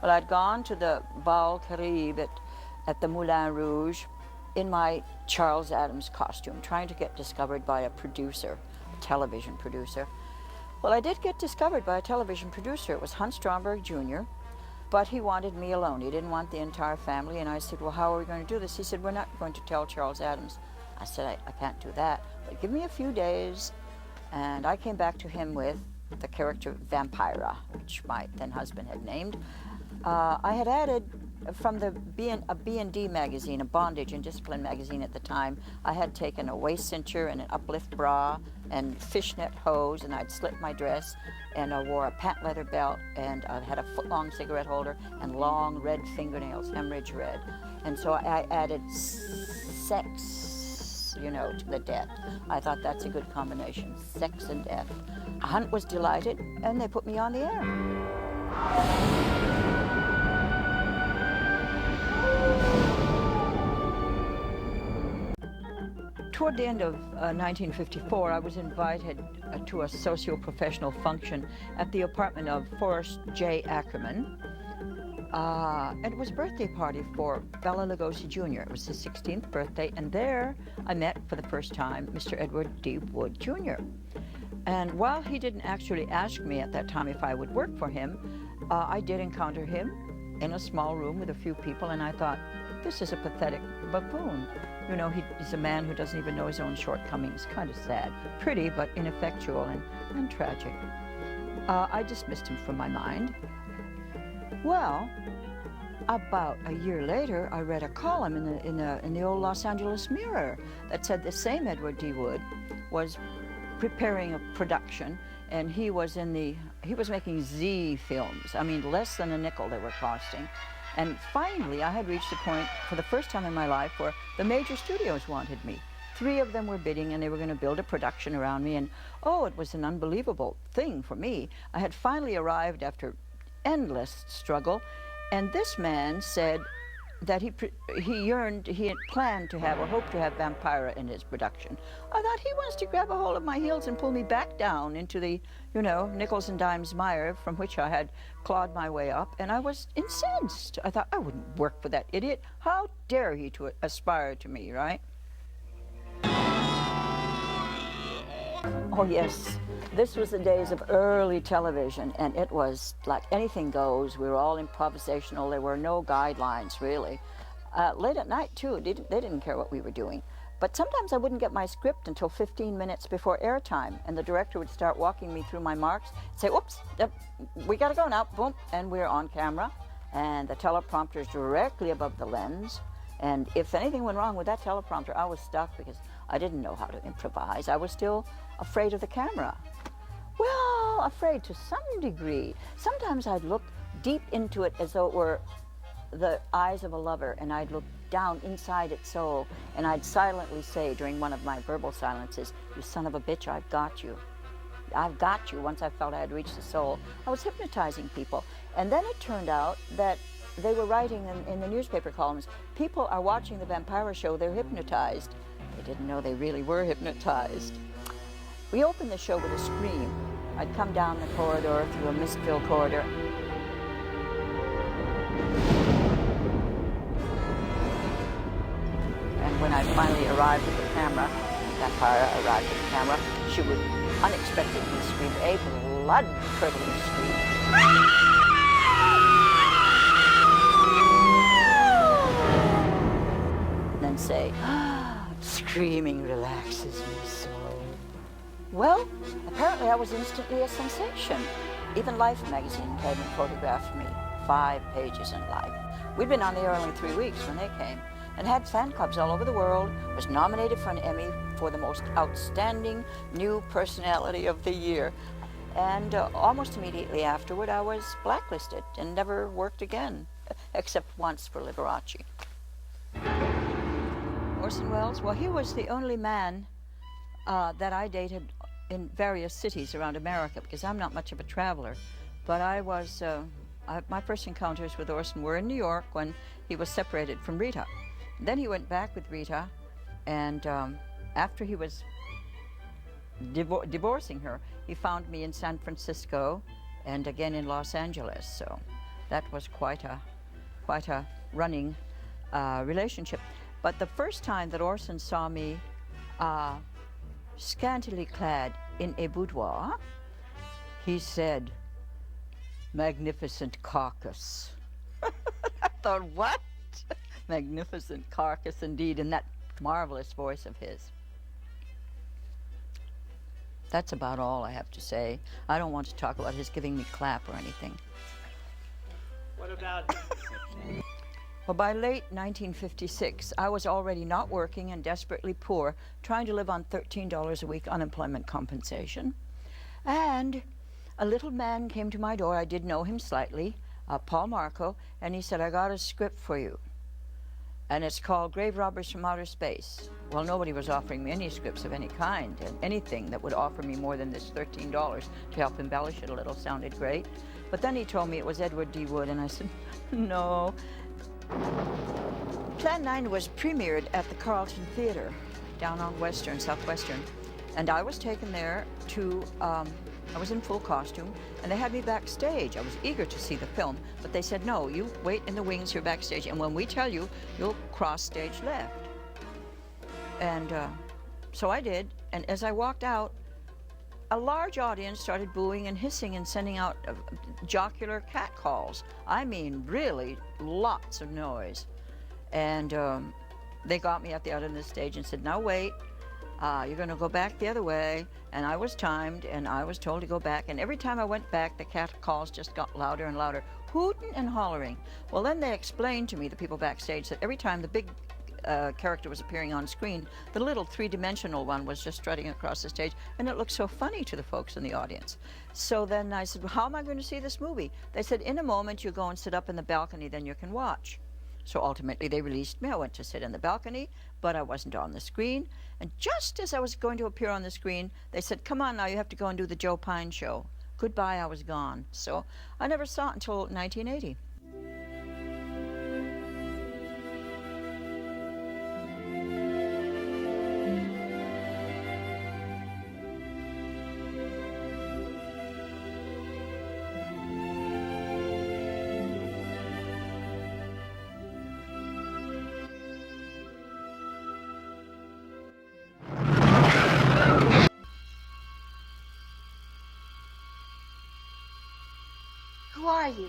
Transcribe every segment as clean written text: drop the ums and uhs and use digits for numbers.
Well, I'd gone to the Bal Caribe at the Moulin Rouge in my Charles Addams costume, trying to get discovered by a producer, a television producer. Well, I did get discovered by a television producer. It was Hunt Stromberg Jr., but he wanted me alone. He didn't want the entire family, and I said, well, how are we going to do this? He said, we're not going to tell Charles Addams. I said, I can't do that, but give me a few days. And I came back to him with the character Vampira, which my then husband had named. I had added from a B&D magazine, a bondage and discipline magazine at the time. I had taken a waist cincher and an uplift bra and fishnet hose, and I'd slit my dress, and I wore a patent leather belt, and I had a foot-long cigarette holder and long red fingernails, hemorrhage red. And so I added sex, you know, to the death. I thought that's a good combination, sex and death. Hunt was delighted, and they put me on the air. Toward the end of 1954, I was invited to a socio-professional function at the apartment of Forrest J. Ackerman. And it was a birthday party for Bela Lugosi Jr. It was his 16th birthday, and there I met for the first time Mr. Edward D. Wood Jr. And while he didn't actually ask me at that time if I would work for him, I did encounter him in a small room with a few people, and I thought, this is a pathetic buffoon. You know, he's a man who doesn't even know his own shortcomings. Kind of sad. Pretty, but ineffectual and tragic. I dismissed him from my mind. Well, about a year later, I read a column in the old Los Angeles Mirror that said the same Edward D. Wood was preparing a production, and he was making Z films. I mean, less than a nickel they were costing. And finally, I had reached the point, for the first time in my life, where the major studios wanted me. 3 of them were bidding, and they were going to build a production around me, and oh, it was an unbelievable thing for me. I had finally arrived after endless struggle, and this man said that he had planned to have, or hoped to have, Vampira in his production. I thought, he wants to grab a hold of my heels and pull me back down into the, you know, nickels and dimes mire from which I had clawed my way up, and I was incensed. I thought, I wouldn't work for that idiot. How dare he to aspire to me, right? Oh yes, this was the days of early television, and it was like anything goes. We were all improvisational. There were no guidelines, really. Late at night, too, they didn't care what we were doing. But sometimes I wouldn't get my script until 15 minutes before airtime, and the director would start walking me through my marks, say, oops, we gotta go now, boom, and we're on camera, and the teleprompter is directly above the lens, and if anything went wrong with that teleprompter, I was stuck because I didn't know how to improvise. I was still afraid of the camera. Well, afraid to some degree. Sometimes I'd look deep into it as though it were the eyes of a lover, and I'd look down inside its soul, and I'd silently say during one of my verbal silences, you son of a bitch, I've got you. I've got you. Once I felt I had reached the soul, I was hypnotizing people. And then it turned out that they were writing in the newspaper columns, people are watching the Vampira show, they're hypnotized. They didn't know they really were hypnotized. We opened the show with a scream. I'd come down the corridor through a mist-filled corridor. And when I finally arrived at the camera, Vampira arrived at the camera, she would unexpectedly scream, a blood-curdling scream. Then say, screaming relaxes me so. Well, apparently I was instantly a sensation. Even Life magazine came and photographed me. 5 pages in Life. We'd been on the air only 3 weeks when they came, and had fan clubs all over the world, was nominated for an Emmy for the most outstanding new personality of the year. And almost immediately afterward, I was blacklisted and never worked again, except once for Liberace. Orson Welles, well, he was the only man that I dated in various cities around America, because I'm not much of a traveler. But I was, my first encounters with Orson were in New York when he was separated from Rita. Then he went back with Rita, and after he was divorcing her, he found me in San Francisco and again in Los Angeles. So that was quite a running relationship. But the first time that Orson saw me scantily clad in a boudoir, he said, "Magnificent carcass." I thought, what? Magnificent carcass indeed, in that marvelous voice of his. That's about all I have to say. I don't want to talk about his giving me clap or anything. What about... Well, by late 1956, I was already not working and desperately poor, trying to live on $13 a week unemployment compensation. And a little man came to my door. I did know him slightly, Paul Marco, and he said, "I got a script for you, and it's called Grave Robbers from Outer Space." Well, nobody was offering me any scripts of any kind, and anything that would offer me more than this $13 to help embellish it a little sounded great. But then he told me it was Edward D. Wood, and I said, no. Plan 9 was premiered at the Carlton Theater down on Western, Southwestern, and I was taken there to, I was in full costume, and they had me backstage. I was eager to see the film, but they said, "No, you wait in the wings here backstage, and when we tell you, you'll cross stage left." And so I did, and as I walked out, a large audience started booing and hissing and sending out jocular catcalls. I mean, really lots of noise. And they got me at the other end of the stage and said, "Now wait, you're going to go back the other way." And I was timed, and I was told to go back. And every time I went back, the catcalls just got louder and louder, hooting and hollering. Well, then they explained to me, the people backstage, that every time the big character was appearing on screen, the little three-dimensional one was just strutting across the stage, and it looked so funny to the folks in the audience. So then I said, "Well, how am I going to see this movie?" They said, "In a moment, you go and sit up in the balcony, then you can watch." So ultimately, they released me. I went to sit in the balcony, but I wasn't on the screen. And just as I was going to appear on the screen, they said, "Come on now, you have to go and do the Joe Pine show." Goodbye, I was gone. So I never saw it until 1980. Who are you?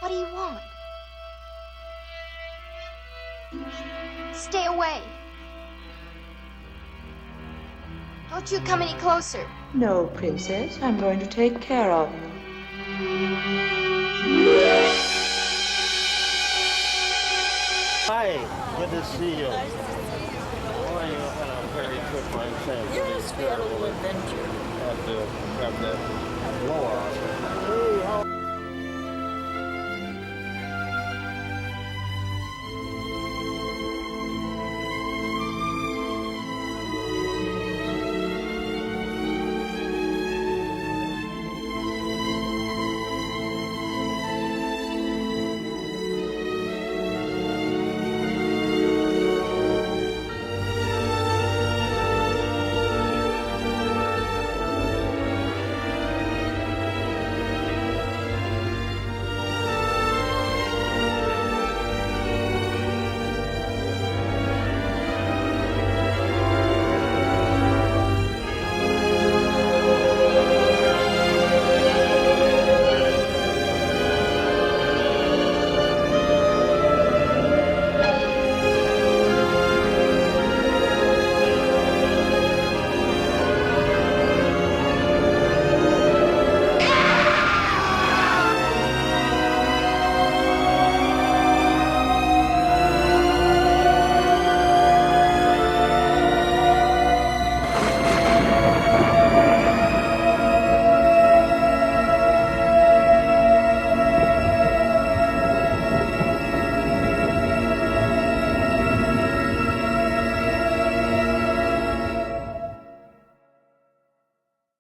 What do you want? Stay away. Don't you come any closer. No, Princess, I'm going to take care of you. Hi, good to see you. Boy, you had a very good one, too. Yes, we had a little adventure. Had to grab that blower